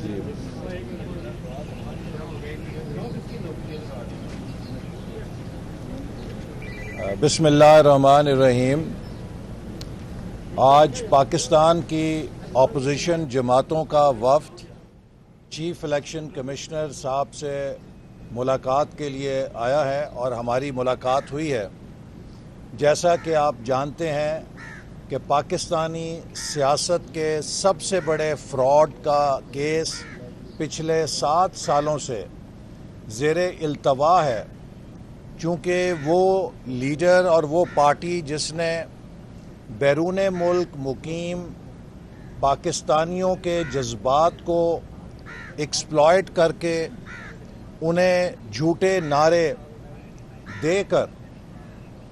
بسم اللہ الرحمن الرحیم۔ آج پاکستان کی اپوزیشن جماعتوں کا وفد چیف الیکشن کمشنر صاحب سے ملاقات کے لیے آیا ہے اور ہماری ملاقات ہوئی ہے۔ جیسا کہ آپ جانتے ہیں کہ پاکستانی سیاست کے سب سے بڑے فراڈ کا کیس پچھلے 7 سالوں سے زیر التوا ہے، چونکہ وہ لیڈر اور وہ پارٹی جس نے بیرون ملک مقیم پاکستانیوں کے جذبات کو ایکسپلائٹ کر کے انہیں جھوٹے نعرے دے کر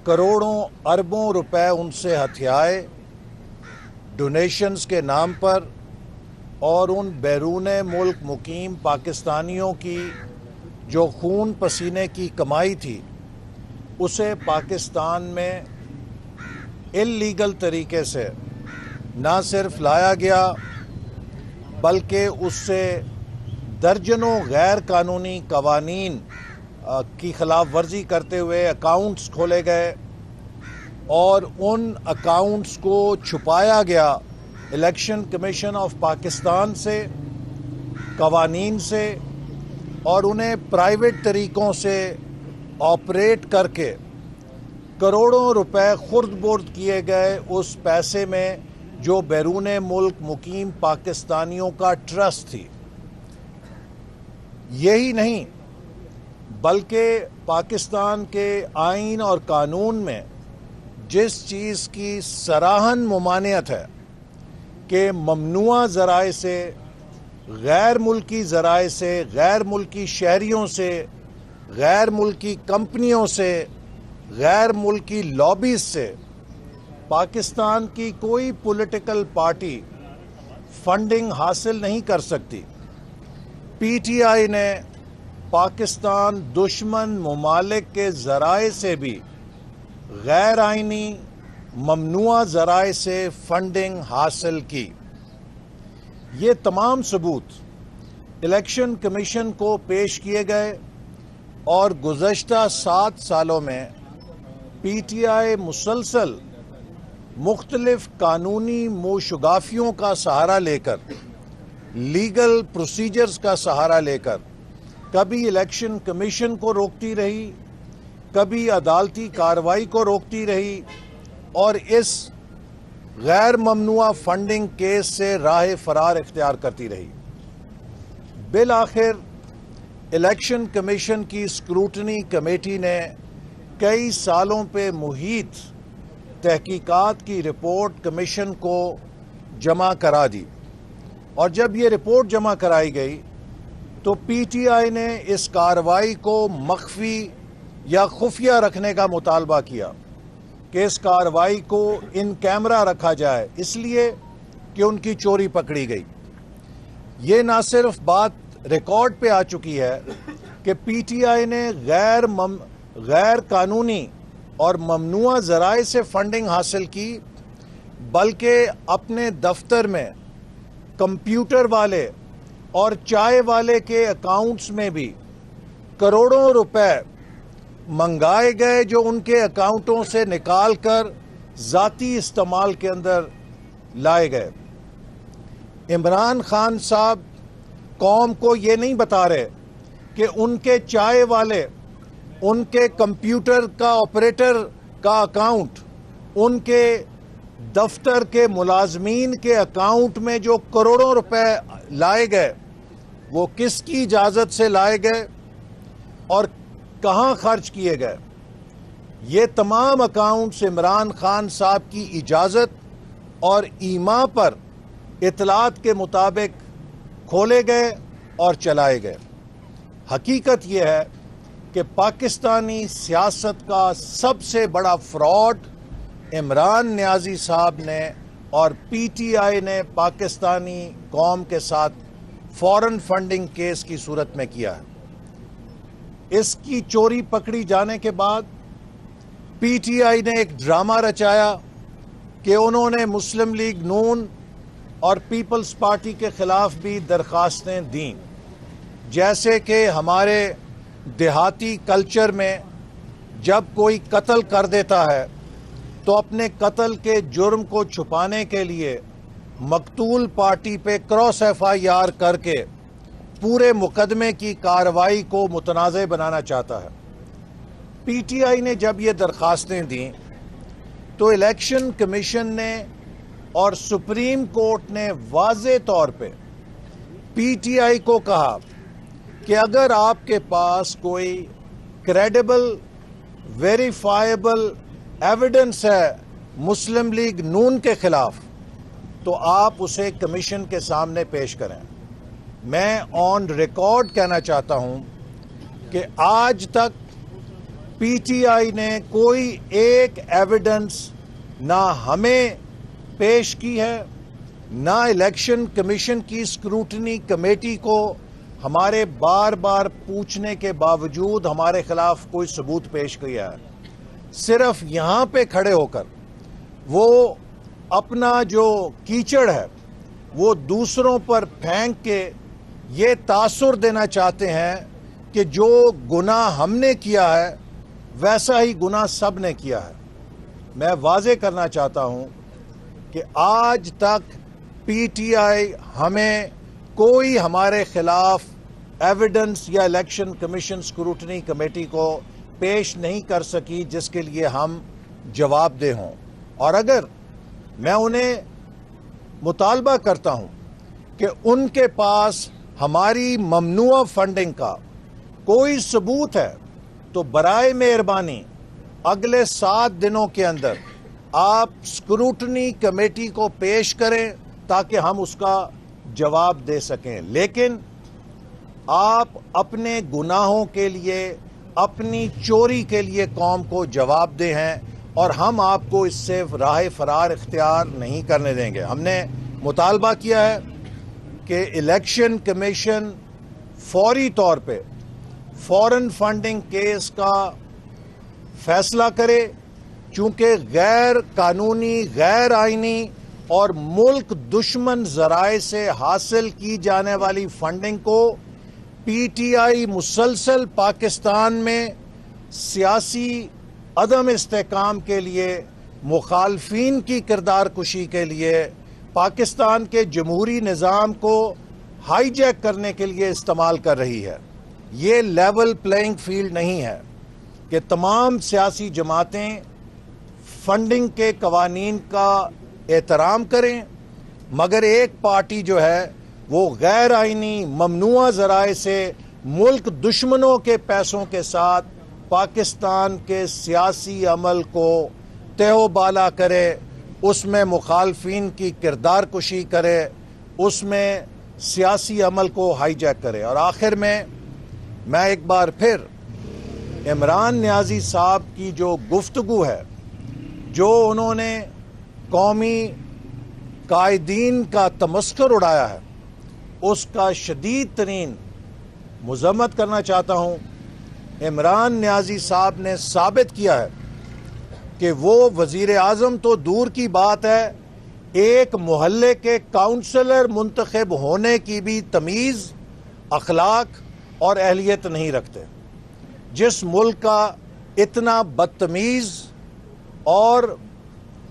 کروڑوں اربوں روپے ان سے ہتھیائے ڈونیشنز کے نام پر، اور ان بیرون ملک مقیم پاکستانیوں کی جو خون پسینے کی کمائی تھی اسے پاکستان میں اللیگل طریقے سے نہ صرف لایا گیا بلکہ اس سے درجنوں غیر قانونی قوانین کی خلاف ورزی کرتے ہوئے اکاؤنٹس کھولے گئے اور ان اکاؤنٹس کو چھپایا گیا الیکشن کمیشن آف پاکستان سے، قوانین سے، اور انہیں پرائیویٹ طریقوں سے آپریٹ کر کے کروڑوں روپے خرد برد کیے گئے اس پیسے میں جو بیرون ملک مقیم پاکستانیوں کا ٹرسٹ تھی۔ یہی نہیں بلکہ پاکستان کے آئین اور قانون میں جس چیز کی صراحاً ممانعت ہے کہ ممنوعہ ذرائع سے، غیر ملکی ذرائع سے، غیر ملکی شہریوں سے، غیر ملکی کمپنیوں سے، غیر ملکی لابیز سے پاکستان کی کوئی پولیٹیکل پارٹی فنڈنگ حاصل نہیں کر سکتی۔ پی ٹی آئی نے پاکستان دشمن ممالک کے ذرائع سے بھی غیر آئینی ممنوعہ ذرائع سے فنڈنگ حاصل کی۔ یہ تمام ثبوت الیکشن کمیشن کو پیش کیے گئے اور گزشتہ 7 سالوں میں پی ٹی آئی مسلسل مختلف قانونی موشگافیوں کا سہارا لے کر، لیگل پروسیجرز کا سہارا لے کر کبھی الیکشن کمیشن کو روکتی رہی، کبھی عدالتی کارروائی کو روکتی رہی، اور اس غیر ممنوعہ فنڈنگ کیس سے راہ فرار اختیار کرتی رہی۔ بالآخر الیکشن کمیشن کی اسکروٹنی کمیٹی نے کئی سالوں پہ محیط تحقیقات کی رپورٹ کمیشن کو جمع کرا دی، اور جب یہ رپورٹ جمع کرائی گئی تو پی ٹی آئی نے اس کارروائی کو مخفی یا خفیہ رکھنے کا مطالبہ کیا کہ اس کارروائی کو ان کیمرہ رکھا جائے، اس لیے کہ ان کی چوری پکڑی گئی۔ یہ نہ صرف بات ریکارڈ پہ آ چکی ہے کہ پی ٹی آئی نے غیر قانونی اور ممنوعہ ذرائع سے فنڈنگ حاصل کی، بلکہ اپنے دفتر میں کمپیوٹر والے اور چائے والے کے اکاؤنٹس میں بھی کروڑوں روپے منگائے گئے جو ان کے اکاؤنٹوں سے نکال کر ذاتی استعمال کے اندر لائے گئے۔ عمران خان صاحب قوم کو یہ نہیں بتا رہے کہ ان کے چائے والے، ان کے کمپیوٹر کا آپریٹر کا اکاؤنٹ، ان کے دفتر کے ملازمین کے اکاؤنٹ میں جو کروڑوں روپے لائے گئے وہ کس کی اجازت سے لائے گئے اور کہاں خرچ کیے گئے۔ یہ تمام اکاؤنٹس عمران خان صاحب کی اجازت اور ایما پر اطلاعات کے مطابق کھولے گئے اور چلائے گئے۔ حقیقت یہ ہے کہ پاکستانی سیاست کا سب سے بڑا فراڈ عمران نیازی صاحب نے اور پی ٹی آئی نے پاکستانی قوم کے ساتھ فورن فنڈنگ کیس کی صورت میں کیا ہے۔ اس کی چوری پکڑی جانے کے بعد پی ٹی آئی نے ایک ڈرامہ رچایا کہ انہوں نے مسلم لیگ نون اور پیپلز پارٹی کے خلاف بھی درخواستیں دیں، جیسے کہ ہمارے دیہاتی کلچر میں جب کوئی قتل کر دیتا ہے تو اپنے قتل کے جرم کو چھپانے کے لیے مقتول پارٹی پہ کراس FIR کر کے پورے مقدمے کی کارروائی کو متنازع بنانا چاہتا ہے۔ PTI نے جب یہ درخواستیں دیں تو الیکشن کمیشن نے اور سپریم کورٹ نے واضح طور پہ PTI کو کہا کہ اگر آپ کے پاس کوئی کریڈیبل ویریفائیبل ایویڈنس ہے مسلم لیگ نون کے خلاف تو آپ اسے کمیشن کے سامنے پیش کریں۔ میں آن ریکارڈ کہنا چاہتا ہوں کہ آج تک PTI نے کوئی ایک ایویڈنس نہ ہمیں پیش کی ہے، نہ الیکشن کمیشن کی اسکروٹنی کمیٹی کو ہمارے بار بار پوچھنے کے باوجود ہمارے خلاف کوئی ثبوت پیش کیا ہے۔ صرف یہاں پہ کھڑے ہو کر وہ اپنا جو کیچڑ ہے وہ دوسروں پر پھینک کے یہ تاثر دینا چاہتے ہیں کہ جو گناہ ہم نے کیا ہے ویسا ہی گناہ سب نے کیا ہے۔ میں واضح کرنا چاہتا ہوں کہ آج تک PTI ہمیں کوئی ہمارے خلاف ایویڈنس یا الیکشن کمیشن اسکروٹنی کمیٹی کو پیش نہیں کر سکی جس کے لیے ہم جواب دہ ہوں، اور اگر میں انہیں مطالبہ کرتا ہوں کہ ان کے پاس ہماری ممنوع فنڈنگ کا کوئی ثبوت ہے تو برائے مہربانی اگلے 7 دنوں کے اندر آپ اسکروٹنی کمیٹی کو پیش کریں تاکہ ہم اس کا جواب دے سکیں۔ لیکن آپ اپنے گناہوں کے لیے، اپنی چوری کے لیے قوم کو جواب دہ ہیں اور ہم آپ کو اس سے راہ فرار اختیار نہیں کرنے دیں گے۔ ہم نے مطالبہ کیا ہے کہ الیکشن کمیشن فوری طور پہ فورن فنڈنگ کیس کا فیصلہ کرے، چونکہ غیر قانونی، غیر آئینی اور ملک دشمن ذرائع سے حاصل کی جانے والی فنڈنگ کو PTI مسلسل پاکستان میں سیاسی عدم استحکام کے لیے، مخالفین کی کردار کشی کے لیے، پاکستان کے جمہوری نظام کو ہائی جیک کرنے کے لیے استعمال کر رہی ہے۔ یہ لیول پلینگ فیلڈ نہیں ہے کہ تمام سیاسی جماعتیں فنڈنگ کے قوانین کا احترام کریں، مگر ایک پارٹی جو ہے وہ غیر آئینی ممنوع ذرائع سے ملک دشمنوں کے پیسوں کے ساتھ پاکستان کے سیاسی عمل کو تہ و بالا کرے، اس میں مخالفین کی کردار کشی کرے، اس میں سیاسی عمل کو ہائی جیک کرے۔ اور آخر میں ایک بار پھر عمران نیازی صاحب کی جو گفتگو ہے، جو انہوں نے قومی قائدین کا تمسخر اڑایا ہے، اس کا شدید ترین مذمت کرنا چاہتا ہوں۔ عمران نیازی صاحب نے ثابت کیا ہے کہ وہ وزیر اعظم تو دور کی بات ہے، ایک محلے کے کاؤنسلر منتخب ہونے کی بھی تمیز، اخلاق اور اہلیت نہیں رکھتے۔ جس ملک کا اتنا بدتمیز اور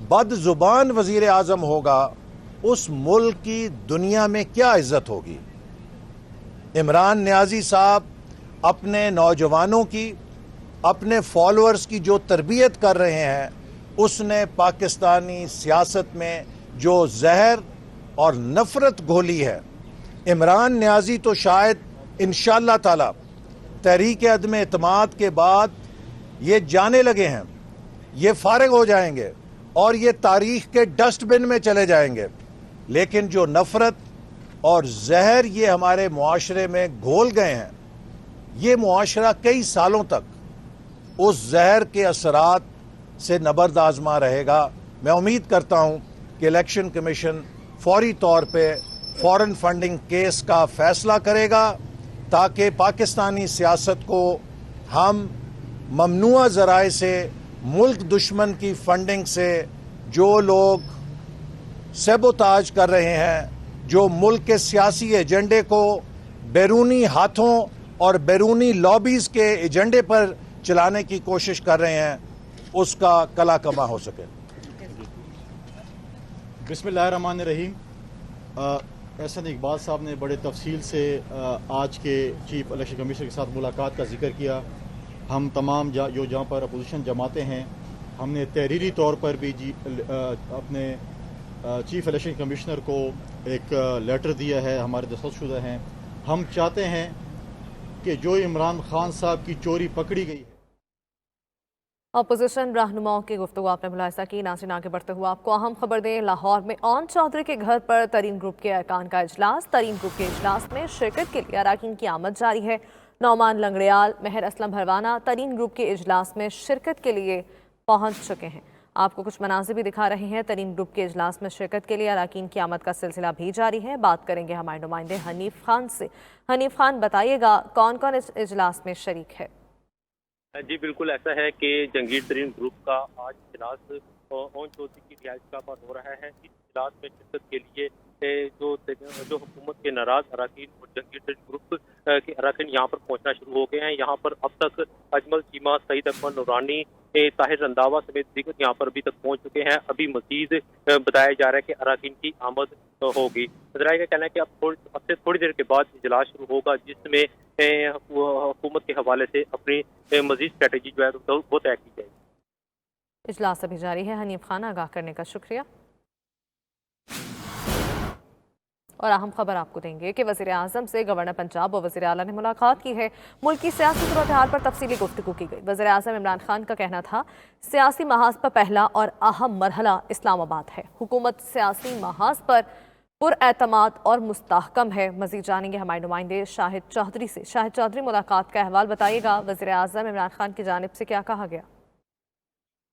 بد زبان وزیر اعظم ہوگا، اس ملک کی دنیا میں کیا عزت ہوگی؟ عمران نیازی صاحب اپنے نوجوانوں کی، اپنے فالوورز کی جو تربیت کر رہے ہیں، اس نے پاکستانی سیاست میں جو زہر اور نفرت گھولی ہے۔ عمران نیازی تو شاید انشاءاللہ تعالی تحریک عدم اعتماد کے بعد یہ جانے لگے ہیں، یہ فارغ ہو جائیں گے اور یہ تاریخ کے ڈسٹ بن میں چلے جائیں گے، لیکن جو نفرت اور زہر یہ ہمارے معاشرے میں گھول گئے ہیں، یہ معاشرہ کئی سالوں تک اس زہر کے اثرات سے نبرد آزما رہے گا۔ میں امید کرتا ہوں کہ الیکشن کمیشن فوری طور پہ فورن فنڈنگ کیس کا فیصلہ کرے گا تاکہ پاکستانی سیاست کو ہم ممنوع ذرائع سے، ملک دشمن کی فنڈنگ سے جو لوگ सेबोताज कर रहे हैं, जो मुल्क के सियासी एजेंडे को बैरूनी हाथों और बैरूनी लॉबीज के एजेंडे पर चलाने की कोशिश कर रहे हैं, उसका कला कमा हो सके। बिस्मिल्लाहिर्रहमानिर्रहीम। एहसन इकबाल साहब ने बड़े तफसील से आज के चीफ इलेक्शन कमिश्नर के साथ मुलाकात का जिक्र किया। हम तमाम जहाँ पर अपोजिशन जमातें हैं, हमने तहरीरी तौर पर भी अपने चीफ इलेक्शन कमिश्नर को एक लेटर दिया है, हमारे दस्तखत हैं। हम चाहते हैं कि जो इमरान खान साहब की चोरी पकड़ी गई है। अपोजिशन रहनुमाओं की गुफ्तगू आपने मुलाहिजा की। नाज़रीन, आगे बढ़ते हुए आपको अहम खबर दें। लाहौर में ओन चौधरी के घर पर तरीन ग्रुप के अरकान का इजलास। तरीन ग्रुप के इजलास में शिरकत के लिए अरकान की आमद जारी है। नौमान लंगड़ियाल, मेहर असलम भरवाना तरीन ग्रुप के इजलास में शिरकत के लिए पहुंच चुके हैं। आपको कुछ मनाज़िर भी दिखा रहे हैं। तरीन ग्रुप के इजलास में शिरकत के लिए अरकान की आमद का सिलसिला भी जारी है। बात करेंगे हमारे नुमाइंदे हनीफ खान से। हनीफ खान, बताइएगा कौन कौन इस इजलास में शरीक है? जी बिल्कुल ऐसा है कि जंगीर तरीन ग्रुप का आज इजलास ओन चौधरी की रिहाइशगाह पर हो रहा है। इस इजलास में शिरकत के लिए जो हुकूमत के नाराज अरकान और जंगीर तरीन ग्रुप के अरकान यहाँ पर पहुँचना शुरू हो गए हैं। यहाँ पर अब तक अजमल चीमा, सईद अकबर नूरानी, ताहिर रंधावा समेत दीगर यहाँ पर अभी तक पहुँच चुके हैं। अभी मजीद बताया जा रहा है कि अरकान की आमद होगी। वज़ीर का कहना है कि अब से थोड़ी देर के बाद इजलास शुरू होगा, जिसमें हुकूमत के हवाले से अपनी मजीद स्ट्रेटेजी जो है वो तय की जाएगी। इजलास अभी जारी है। हनीफ खान, आगाह करने का शुक्रिया। और अहम खबर आपको देंगे कि वज़ीर आज़म से गवर्नर पंजाब और वज़ीर आला ने मुलाकात की है। मुल्क की सियासी सूरत हाल पर तफसीली गुफ्तगू की गई। वज़ीर आज़म इमरान खान का कहना था, सियासी महाज पर पहला और अहम मरहला इस्लामाबाद है। हुकूमत सियासी महाज पर पुरएतमाद और मुस्तहकम है। मज़ीद जानेंगे हमारे नुमाइंदे शाहिद चौधरी से। शाहिद चौधरी, मुलाकात का अहवाल बताइएगा। वज़ीर आज़म इमरान खान की जानिब से क्या कहा गया?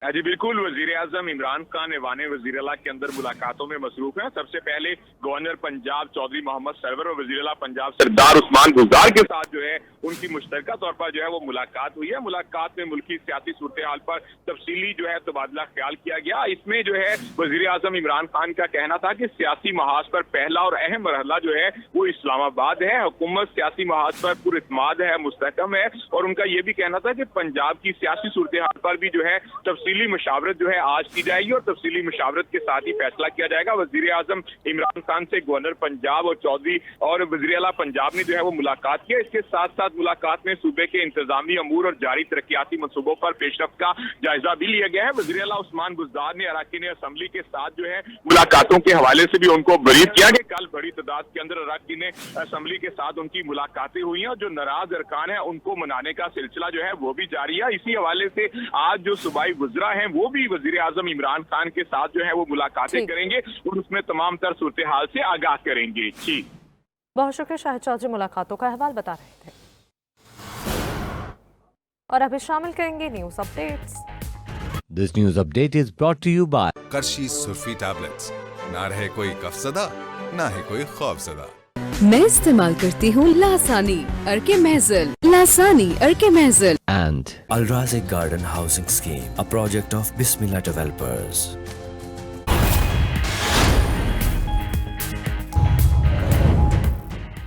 जी बिल्कुल, वजीर आजम इमरान खान ऐवान वज़ीर आला के अंदर मुलाकातों में मसरूफ हैं। सबसे पहले गवर्नर पंजाब चौधरी मोहम्मद सरवर और वज़ीर आला पंजाब सरदार उस्मान गुज़ार के साथ जो है उनकी मुश्तरका तौर पर जो है वो मुलाकात हुई है। मुलाकात में मुल्की सियासी सूरत हाल पर तफसीली जो है तबादला ख्याल किया गया। इसमें जो है वज़ीर आजम इमरान खान का कहना था कि सियासी महाज पर पहला और अहम मरहला जो है वो इस्लामाबाद है। हुकूमत सियासी महाज पर पुरइत्माद है, मुस्तहकम है। और उनका ये भी कहना था कि पंजाब की सियासी सूरत हाल पर भी जो है तफसीली मुशावरत जो है आज की जाएगी और तफसीली मुशावरत के साथ ही फैसला किया जाएगा। वज़ीर आज़म इमरान खान से गवर्नर पंजाब और चौधरी और वज़ीर आला पंजाब ने जो है वो मुलाकात की। इसके साथ साथ मुलाकात में सूबे के इंतजामी अमूर और जारी तरक्याती मनसूबों पर पेशरफ्त का जायजा भी लिया गया है। वज़ीर आला उस्मान गुज़ार ने अरकान असम्बली के साथ जो है मुलाकातों के हवाले से भी उनको बरीफ किया कि कल बड़ी तादाद के अंदर अरकान असम्बली के साथ उनकी मुलाकातें हुई हैं और जो नाराज अरकान है उनको मनाने का सिलसिला जो है वो भी जारी है। इसी हवाले से आज जो सूबाई गुजरा है वो भी वज़ीर आज़म इमरान खान के साथ जो है वो मुलाकातें करेंगे और उसमें तमाम तर सूरत हाल से आगाह करेंगे। जी बहुत शुक्रिया शाहिद चौधरी, मुलाकातों का अहवाल बता रहे थे। और अभी शामिल करेंगे news updates. This news update is brought to you by Qarshi सुर्फी टैबलेट्स। ना रहे कोई कफसदा, ना है कोई खौफसदा। मैं इस्तेमाल करती हूँ लासानी अर्के महजल, लासानी अर्के महजल। and Al Razik Garden Housing Scheme, a project of Bismillah Developers.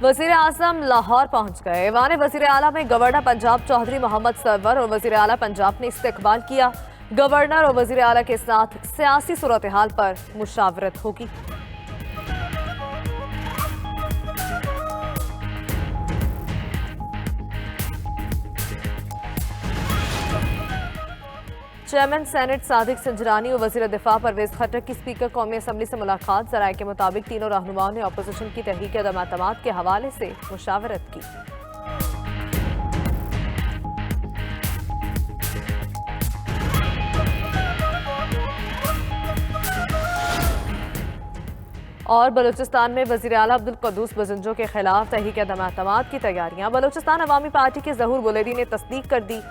वज़ीर आज़म लाहौर पहुंच गए। ऐवान वज़ीर आला में गवर्नर पंजाब चौधरी मोहम्मद सरवर और वज़ीर आला पंजाब ने इस्तकबाल किया। गवर्नर और वज़ीर आला के साथ सियासी सूरत हाल पर मुशावरत होगी। चेयरमैन सेनेट सादिक संजरानी और वज़ीर दिफा परवेज खट्टर की स्पीकर कौमी असम्बली से मुलाकात। ज़राए के मुताबिक तीनों रहनुमाओं ने अपोजिशन की तहरीक अदम-ए-एतमाद के हवाले से मुशावरत की। और बलूचिस्तान में वज़ीर आला अब्दुल क़ुद्दूस बजंजो के खिलाफ तहरीक अदम-ए-एतमाद की तैयारियां। बलूचिस्तान अवामी पार्टी के ज़हूर बुलैदी ने तस्दीक कर दी।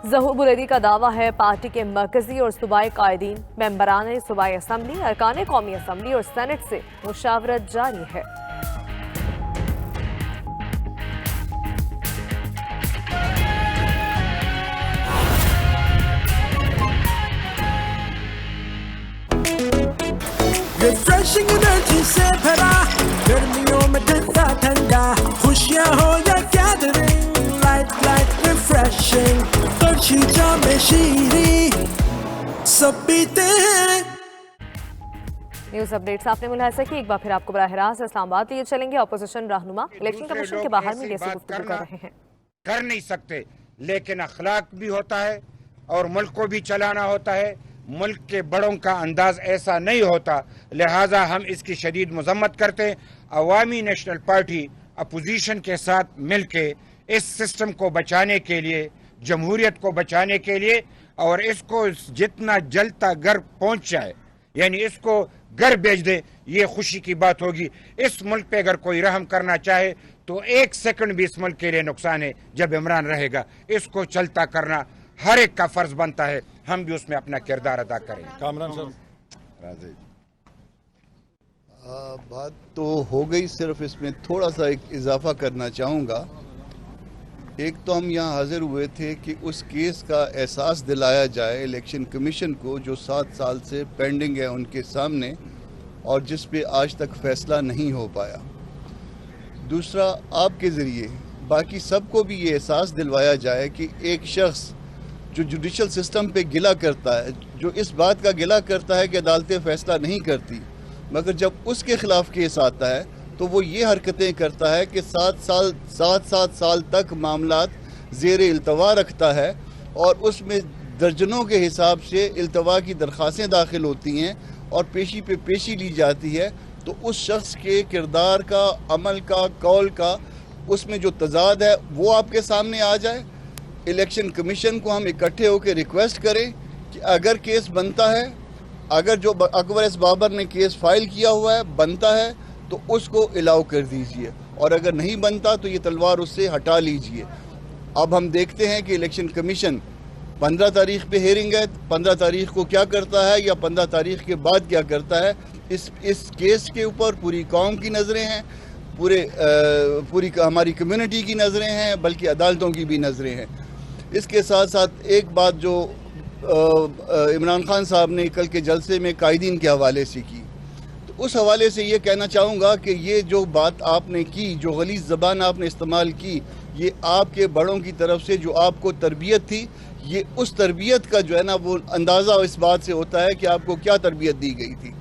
ज़हूर बुलैदी का दावा है पार्टी के मरकजी और सूबाई कायदीन, मेंबरान सूबाई असम्बली, अरकान कौमी असम्बली और सेनेट से मुशावरत जारी है। Refreshing पॉजिटिव एनर्जी से भरा गर्मियों में ठंडा ठंडा खुशियाँ हो या गैदरिंग लाइट लाइट रिफ्रेशिंग कड़छी जामे शीरी सब पीते हैं। न्यूज अपडेट्स आपने मुलाहिजा की। एक बार फिर आपको बराह रास्त इस्लामाबाद लिए चलेंगे। अपोजिशन रहनुमा इलेक्शन कमीशन के बाहर मीडिया से गुफ्तगू कर रहे हैं। कर नहीं सकते, लेकिन अखलाक भी होता है और मुल्क को भी चलाना होता है। मुल्क के बड़ों का अंदाज ऐसा नहीं होता, लिहाजा हम इसकी शदीद मजम्मत करते हैं। अवामी नेशनल पार्टी अपोजिशन के साथ मिलके इस सिस्टम को बचाने के लिए, जमहूरियत को बचाने के लिए, और इसको जितना जल्द तक घर पहुंच जाए, यानी इसको घर भेज दे, ये खुशी की बात होगी। इस मुल्क पे अगर कोई रहम करना चाहे तो एक सेकंड भी इस मुल्क के लिए नुकसान है। जब इमरान रहेगा, इसको चलता करना हर एक का फर्ज बनता है, हम भी उसमें अपना किरदार अदा करें। कामरान साहब, बात तो हो गई, सिर्फ इसमें थोड़ा सा एक इजाफा करना चाहूँगा। एक तो हम यहाँ हाजिर हुए थे कि उस केस का एहसास दिलाया जाए इलेक्शन कमीशन को, जो 7 साल से पेंडिंग है उनके सामने और जिस पे आज तक फैसला नहीं हो पाया। दूसरा, आपके ज़रिए बाकी सबको भी ये एहसास दिलवाया जाए कि एक शख्स जो जुडिशल सिस्टम पे गिला करता है, जो इस बात का गिला करता है कि अदालतें फ़ैसला नहीं करती, मगर जब उसके ख़िलाफ़ केस आता है तो वो ये हरकतें करता है कि 7 साल तक मामलात ज़ेर इल्तवा रखता है और उसमें दर्जनों के हिसाब से इल्तवा की दरख्वास्तें दाखिल होती हैं और पेशी पे पेशी ली जाती है। तो उस शख्स के किरदार का, अमल का, कौल का, उसमें जो तजाद है वो आपके सामने आ जाए। इलेक्शन कमीशन को हम इकट्ठे होकर रिक्वेस्ट करें कि अगर केस बनता है, अगर जो अकबर एस बाबर ने केस फाइल किया हुआ है बनता है तो उसको अलाउ कर दीजिए, और अगर नहीं बनता तो ये तलवार उससे हटा लीजिए। अब हम देखते हैं कि इलेक्शन कमीशन 15 तारीख पे हेयरिंग है, 15 तारीख को क्या करता है या 15 तारीख के बाद क्या करता है। इस केस के ऊपर पूरी कौम की नज़रें हैं, पूरी हमारी कम्युनिटी की नज़रें हैं, बल्कि अदालतों की भी नज़रें हैं। इसके साथ साथ एक बात जो इमरान खान साहब ने कल के जलसे में कायदीन के हवाले से की, तो उस हवाले से ये कहना चाहूँगा कि ये जो बात आपने की, जो गलीज़ ज़बान आपने इस्तेमाल की, ये आपके बड़ों की तरफ से जो आपको तरबियत थी, ये उस तरबियत का जो है ना वो अंदाज़ा इस बात से होता है कि आपको क्या तरबियत दी गई थी।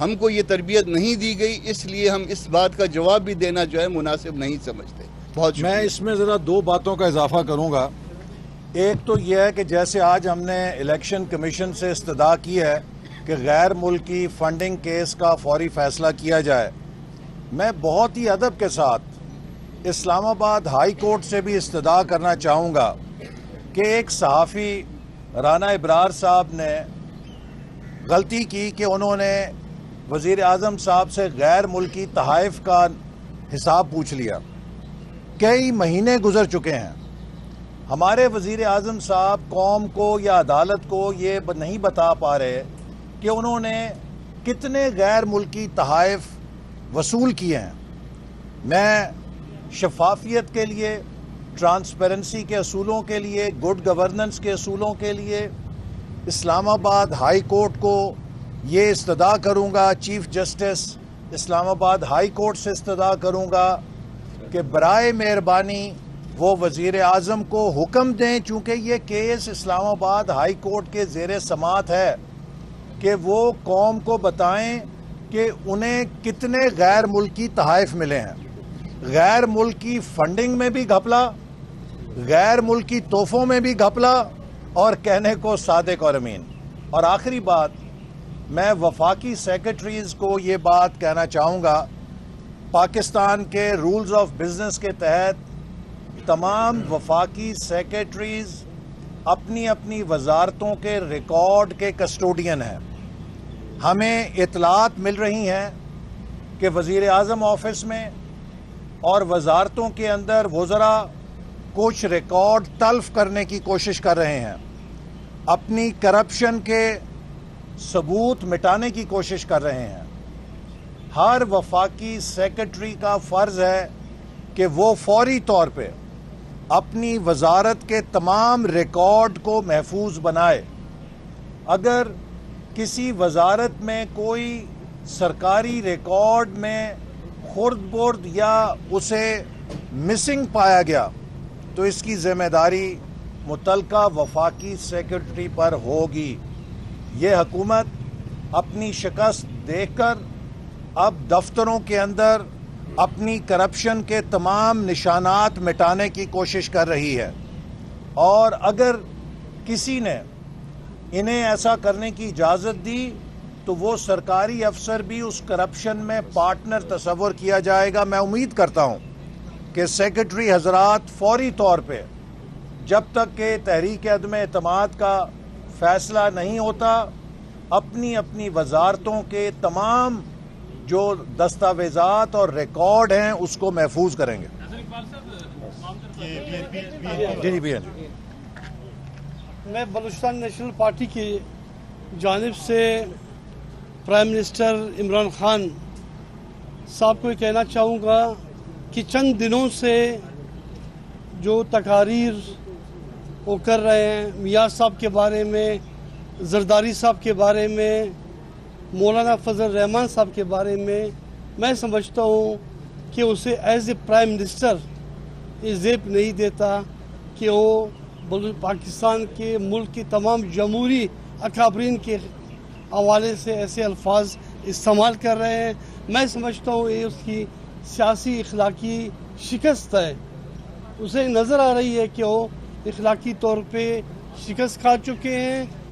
हमको ये तरबियत नहीं दी गई, इसलिए हम इस बात का जवाब भी देना जो है मुनासिब नहीं समझते। बहुत मैं इसमें ज़रा 2 बातों का इजाफा करूँगा। एक तो यह है कि जैसे आज हमने इलेक्शन कमीशन से इस्तदा की है कि गैर मुल्की फंडिंग केस का फौरी फैसला किया जाए, मैं बहुत ही अदब के साथ इस्लामाबाद हाई कोर्ट से भी इस्तदा करना चाहूँगा कि एक सहाफ़ी राना इब्रार साहब ने गलती की कि उन्होंने वज़ीर आज़म साहब से गैर मुल्की तहाइफ का हिसाब पूछ लिया। कई महीने गुजर चुके हैं, हमारे वज़ीर आज़म साहब कौम को या अदालत को ये नहीं बता पा रहे कि उन्होंने कितने गैर मुल्की तहाइफ वसूल किए हैं। मैं शफाफियत के लिए, ट्रांसपेरेंसी के असूलों के लिए, गुड गवर्नेंस के असूलों के लिए इस्लामाबाद हाई कोर्ट को ये इस्तदा करूँगा, chief justice Islamabad high court से इस्तदा करूँगा कि बराए मेहरबानी वो वज़ीर आज़म को हुक्म दें, चूँकि ये केस इस्लामाबाद हाई कोर्ट के ज़ेरे समात है, कि वो कौम को बताएं कि उन्हें कितने गैर मुल्की तहाइफ मिले हैं। गैर मुल्की फंडिंग में भी घपला, गैर मुल्की तोहफों में भी घपला, और कहने को सादिक और अमीन। और आखिरी बात, मैं वफाकी सेक्रेटरीज़ को ये बात कहना चाहूँगा, पाकिस्तान के रूल्स ऑफ बिजनेस के तहत तमाम वफाकी सेक्रेटरीज़ अपनी अपनी वजारतों के रिकॉर्ड के कस्टोडियन हैं। हमें इतलात मिल रही हैं कि वज़ीर आज़म ऑफिस में और वजारतों के अंदर वज़रा कुछ रिकॉर्ड तल्फ करने की कोशिश कर रहे हैं, अपनी करप्शन के सबूत मिटाने की कोशिश कर रहे हैं। हर वफाकी सेक्रेटरी का फ़र्ज़ है कि वो फौरी तौर पे अपनी वजारत के तमाम रिकॉर्ड को महफूज बनाए। अगर किसी वजारत में कोई सरकारी रिकॉर्ड में खुर्द बुर्द या उसे मिसिंग पाया गया तो इसकी जिम्मेदारी मुतलका वफाकी सेक्रेटरी पर होगी। ये हुकूमत अपनी शिकस्त देखकर अब दफ्तरों के अंदर अपनी करप्शन के तमाम निशानात मिटाने की कोशिश कर रही है, और अगर किसी ने इन्हें ऐसा करने की इजाज़त दी तो वो सरकारी अफसर भी उस करप्शन में पार्टनर तस्वर किया जाएगा। मैं उम्मीद करता हूँ कि सेक्रेटरी हजरात फौरी तौर पे जब तक कि तहरीक अदम एतमाद का फैसला नहीं होता अपनी अपनी वजारतों के तमाम जो दस्तावेजात और रिकॉर्ड हैं उसको महफूज करेंगे। जी जी मैं बलूचिस्तान नेशनल पार्टी की जानिब से प्राइम मिनिस्टर इमरान खान साहब को ये कहना चाहूँगा कि चंद दिनों से जो तकारीर वो कर रहे हैं मियां साहब के बारे में, जरदारी साहब के बारे में, मौलाना फजल रहमान साहब के बारे में, मैं समझता हूँ कि उसे एज ए प्राइम मिनिस्टर ये ज़ेब नहीं देता कि वो पाकिस्तान के मुल्क के तमाम जमहूरी अकाबरीन के हवाले से ऐसे अल्फाज इस्तेमाल कर रहे हैं। मैं समझता हूँ ये उसकी सियासी इखलाकी शिकस्त है। उसे नज़र आ रही है कि वो इखलाकी तौर पे शिकस्त खा चुके हैं